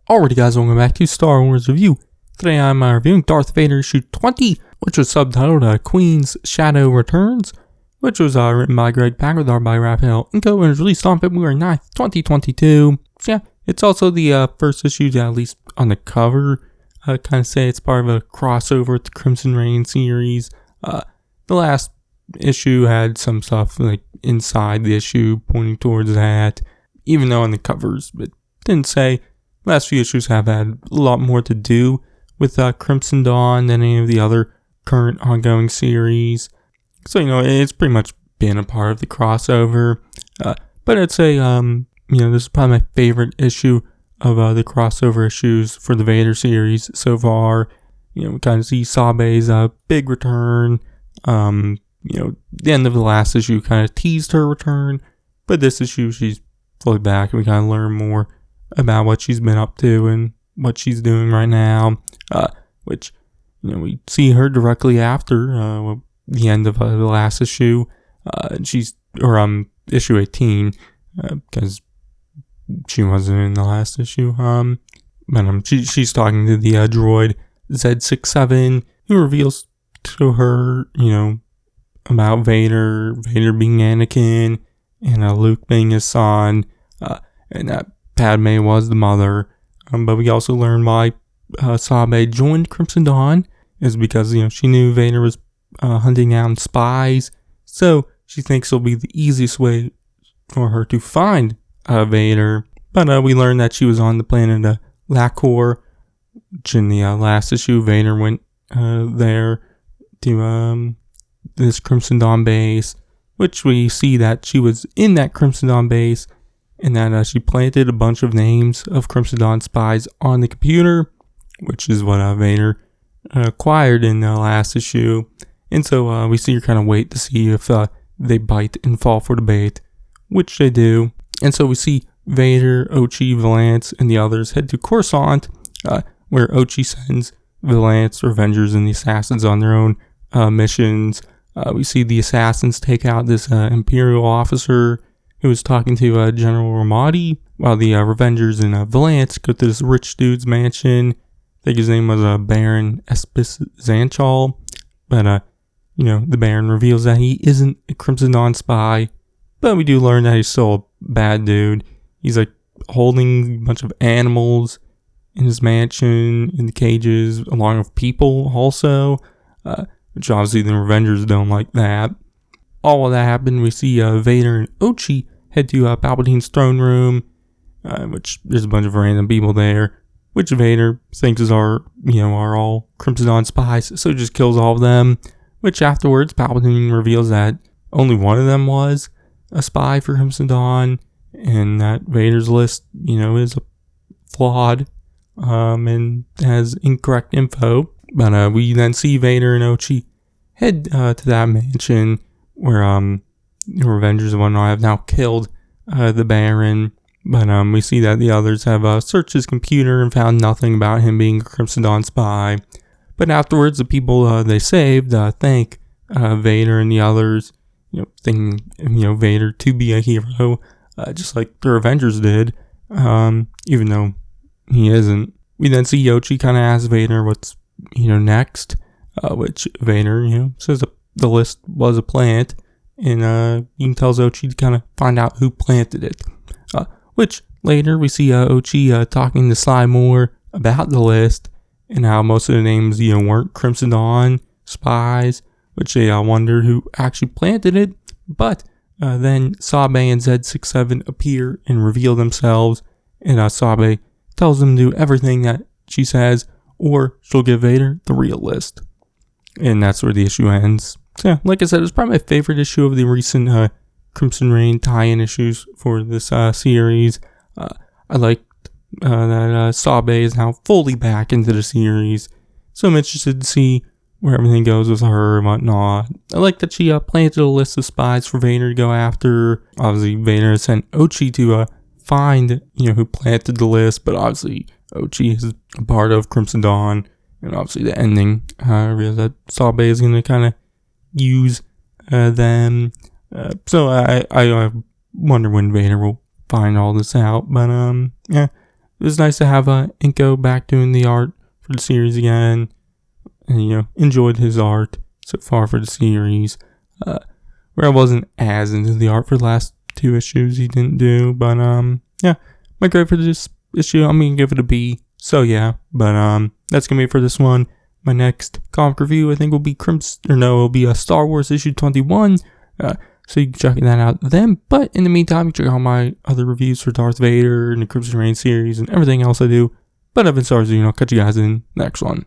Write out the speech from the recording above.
Alrighty guys, welcome back to Star Wars Review. Today I'm reviewing Darth Vader issue 20, which was subtitled Queen's Shadow Returns, which was written by Greg Pak with art by Raphael Inco and was released on February 9th, 2022. So yeah, it's also the first issue that, at least on the cover, kind of say it's part of a crossover with the Crimson Reign series. The last issue had some stuff like inside the issue pointing towards that, even though on the covers it didn't say. Last few issues have had a lot more to do with Crimson Dawn than any of the other current ongoing series. So, it's pretty much been a part of the crossover. But I'd say, this is probably my favorite issue of the crossover issues for the Vader series so far. We kind of see Sabe's big return. The end of the last issue kind of teased her return. But this issue, she's fully back and we kind of learn more about what she's been up to and what she's doing right now, which, we see her directly after the end of the last issue. Issue 18, because she wasn't in the last issue. But she's talking to the droid Z67, who reveals to her, about Vader being Anakin, and Luke being his son, and that Padme was the mother. But we also learn why Sabe joined Crimson Dawn is because, she knew Vader was hunting down spies. So she thinks it'll be the easiest way for her to find Vader. But we learned that she was on the planet Lakor, which in the last issue, Vader went there to this Crimson Dawn base, which we see that she was in that Crimson Dawn base, and that she planted a bunch of names of Crimson Dawn spies on the computer, which is what Vader acquired in the last issue. And so we see her kind of wait to see if they bite and fall for the bait, which they do. And so we see Vader, Ochi, Valance, and the others head to Coruscant, where Ochi sends Valance, Revengers, and the Assassins on their own missions. We see the Assassins take out this Imperial officer who was talking to General Ramadi, while the Revengers and Valance go to this rich dude's mansion. I think his name was Baron Espis Zanchal, but the Baron reveals that he isn't a Crimson Dawn spy, but we do learn that he's still a bad dude. He's holding a bunch of animals in his mansion, in the cages, along with people also, which obviously the Revengers don't like that. All of that happened, we see Vader and Ochi head to Palpatine's throne room, which there's a bunch of random people there, which Vader thinks are all Crimson Dawn spies, so he just kills all of them, which afterwards Palpatine reveals that only one of them was a spy for Crimson Dawn, and that Vader's list, is flawed, and has incorrect info. But we then see Vader and Ochi head to that mansion where the Revengers and whatnot have now killed the Baron. But we see that the others have searched his computer and found nothing about him being a Crimson Dawn spy. But afterwards, the people they saved thank Vader and the others, thinking Vader to be a hero, just like the Revengers did, even though he isn't. We then see Ochi kind of ask Vader what's next, which Vader says the list was a plant, and he tells Ochi to kind of find out who planted it. Which later we see Ochi talking to Sly Moore about the list and how most of the names weren't Crimson Dawn spies, which they wonder who actually planted it. But then Sabe and Z67 appear and reveal themselves, and Sabe tells them to do everything that she says, or she'll give Vader the real list. And that's where the issue ends. So yeah, like I said, it's probably my favorite issue of the recent Crimson Reign tie-in issues for this series. I liked that Sabe is now fully back into the series, so I'm interested to see where everything goes with her and whatnot. I like that she planted a list of spies for Vader to go after. Obviously, Vader sent Ochi to find who planted the list, but obviously Ochi is a part of Crimson Dawn, and obviously the ending reveals that Sabe is going to kind of use them. So I wonder when Vader will find all this out. But yeah, it was nice to have Inko back doing the art for the series again. And, enjoyed his art so far for the series. Where I wasn't as into the art for the last 2 issues he didn't do. But, yeah, my grade for this issue, I'm going to give it a B. So, yeah, but that's going to be it for this one. My next comic review, I think, will be it'll be a Star Wars issue 21. So you can check that out then. But in the meantime, you can check out my other reviews for Darth Vader and the Crimson Reign series and everything else I do. But I've been Stars, I'll catch you guys in the next one.